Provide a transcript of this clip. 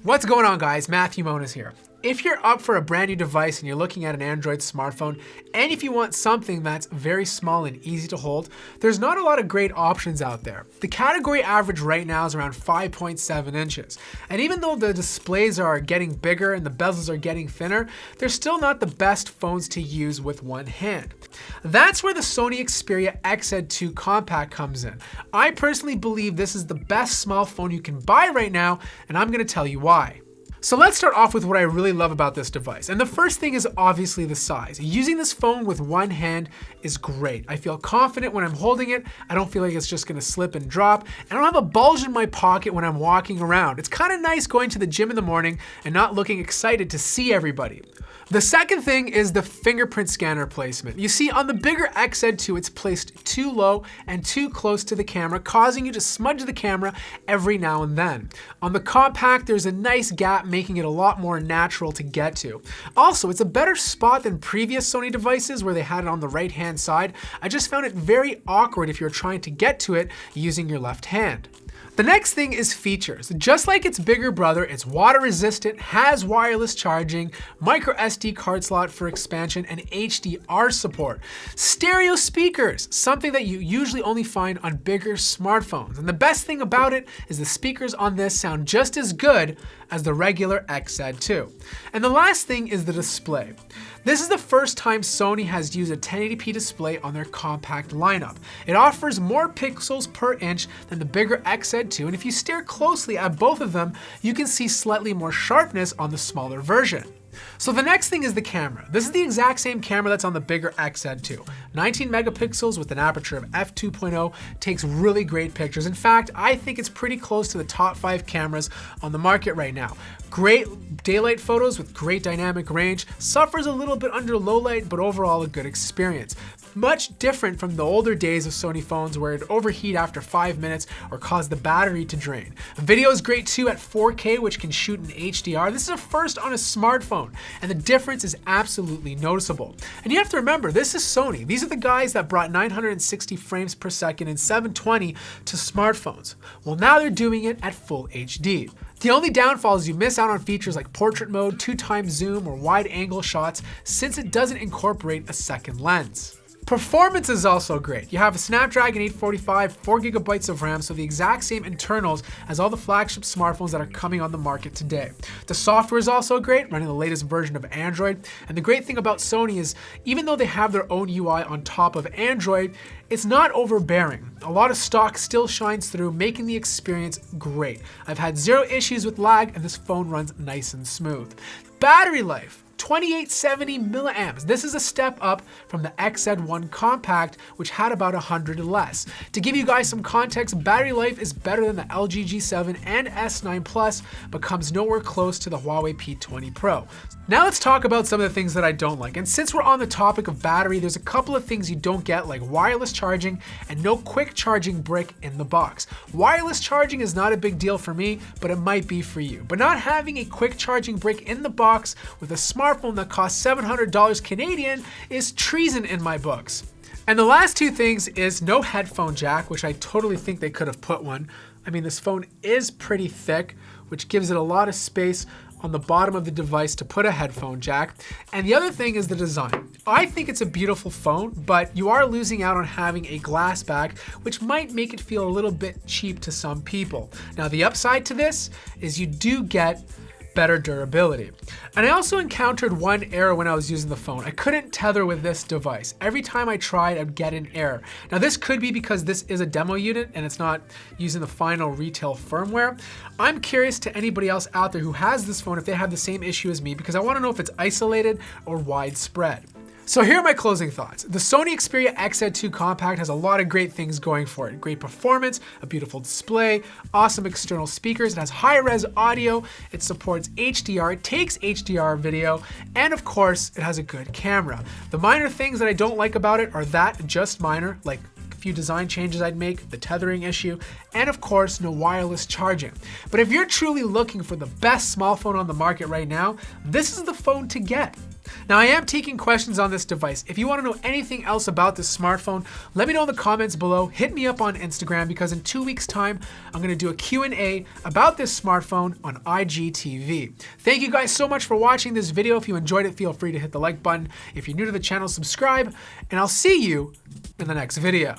What's going on, guys? Moniz here. If you're up for a brand new device and you're looking at an Android smartphone, and if you want something that's very small and easy to hold, there's not a lot of great options out there. The category average right now is around 5.7 inches. And even though the displays are getting bigger and the bezels are getting thinner, they're still not the best phones to use with one hand. That's where the Sony Xperia XZ2 Compact comes in. I personally believe this is the best small phone you can buy right now, and I'm going to tell you why. So let's start off with what I really love about this device. And the first thing is obviously the size. Using this phone with one hand is great. I feel confident when I'm holding it. I don't feel like it's just gonna slip and drop. I don't have a bulge in my pocket when I'm walking around. It's kind of nice going to the gym in the morning and not looking excited to see everybody. The second thing is the fingerprint scanner placement. You see, on the bigger XZ2, it's placed too low and too close to the camera, causing you to smudge the camera every now and then. On the compact, there's a nice gap, making it a lot more natural to get to. Also, it's a better spot than previous Sony devices where they had it on the right-hand side. I just found it very awkward if you're trying to get to it using your left hand. The next thing is features. Just like its bigger brother, it's water resistant, has wireless charging, micro SD card slot for expansion, and HDR support. Stereo speakers, something that you usually only find on bigger smartphones. And the best thing about it is the speakers on this sound just as good as the regular XZ2. And the last thing is the display. This is the first time Sony has used a 1080p display on their compact lineup. It offers more pixels per inch than the bigger XZ2, and if you stare closely at both of them, you can see slightly more sharpness on the smaller version. So the next thing is the camera. This is the exact same camera that's on the bigger XZ2. 19 megapixels with an aperture of f2.0, takes really great pictures. In fact, I think it's pretty close to the top 5 cameras on the market right now. Great daylight photos with great dynamic range, suffers a little bit under low light, but overall a good experience. Much different from the older days of Sony phones where it'd overheat after 5 minutes or cause the battery to drain. Video is great too at 4K, which can shoot in HDR. This is a first on a smartphone, and the difference is absolutely noticeable. And you have to remember, this is Sony. These are the guys that brought 960 frames per second and 720 to smartphones. Well, now they're doing it at full HD. The only downfall is you miss out on features like portrait mode, 2x zoom, or wide angle shots, since it doesn't incorporate a second lens. Performance is also great. You have a Snapdragon 845, 4 gigabytes of RAM, so the exact same internals as all the flagship smartphones that are coming on the market today. The software is also great, running the latest version of Android. And the great thing about Sony is, even though they have their own UI on top of Android, it's not overbearing. A lot of stock still shines through, making the experience great. I've had zero issues with lag, and this phone runs nice and smooth. Battery life. 2870 milliamps. This is a step up from the XZ1 Compact, which had about 100 less. To give you guys some context, battery life is better than the LG G7 and S9 Plus, but comes nowhere close to the Huawei P20 Pro. Now let's talk about some of the things that I don't like. And since we're on the topic of battery, there's a couple of things you don't get, like wireless charging and no quick charging brick in the box. Wireless charging is not a big deal for me, but it might be for you. But not having a quick charging brick in the box with a smartphone that costs $700 Canadian is treason in my books. And the last two things is no headphone jack, which I totally think they could have put one. I mean, this phone is pretty thick, which gives it a lot of space on the bottom of the device to put a headphone jack. And the other thing is the design. I think it's a beautiful phone, but you are losing out on having a glass back, which might make it feel a little bit cheap to some people. Now, the upside to this is you do get better durability. And I also encountered one error when I was using the phone. I couldn't tether with this device. Every time I tried, I'd get an error. Now, this could be because this is a demo unit and it's not using the final retail firmware. I'm curious to anybody else out there who has this phone if they have the same issue as me, because I want to know if it's isolated or widespread. So here are my closing thoughts. The Sony Xperia XZ2 Compact has a lot of great things going for it. Great performance, a beautiful display, awesome external speakers, it has high-res audio, it supports HDR, it takes HDR video, and of course, it has a good camera. The minor things that I don't like about it are just minor, like a few design changes I'd make, the tethering issue, and of course, no wireless charging. But if you're truly looking for the best small phone on the market right now, this is the phone to get. Now, I am taking questions on this device. If you want to know anything else about this smartphone, let me know in the comments below. Hit me up on Instagram because in 2 weeks' time, I'm going to do a Q&A about this smartphone on IGTV. Thank you guys so much for watching this video. If you enjoyed it, feel free to hit the like button. If you're new to the channel, subscribe, and I'll see you in the next video.